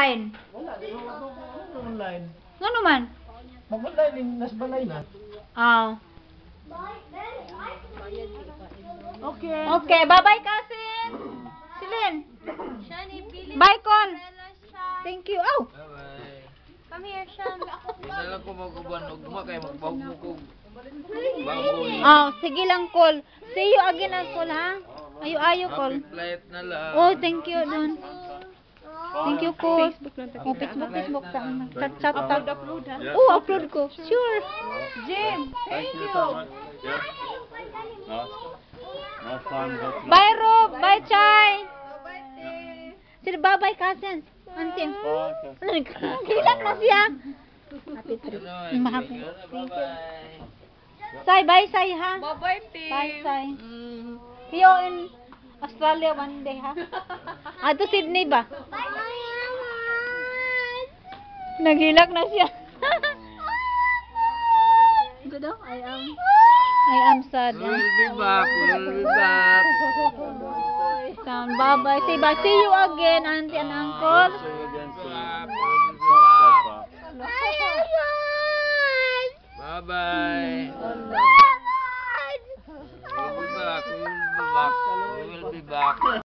online? Wala, online. Nga naman? Mag-online yung nasa balay na. Ah. Okay. Okay, bye-bye, cousin. Silin. Bye, Col. Thank you. Oh. Bye-bye. Come here, Sean. Dala ko mag-uban. Ugma kayo magbahog mo ko. Baboy. Oh, sige lang, Col. See you again, Col, ha? Ayo, Col. Happy flight na lang. Oh, thank you, Don. Thank you, Col. Oh, Facebook. Chat. Upload ha. Oh, upload ko. Sure. Jim, Thank you so much. Yeah. No fun, but Bye, Rob. Bye, Chai. Sige, bye-bye, cousin. Auntie. Kilak na siya. Happy trip. Happy. Thank you. Sai, bye, Sai, ha? bye-bye, team. Bye, Sai. See you in Australia one day, ha? Ato Sydney ba? Naghilak na siya. Good, oh? I am sad. We'll be back. We'll be back. Bye-bye. Say bye. See you again, auntie and uncle. see you again soon. Bye-bye.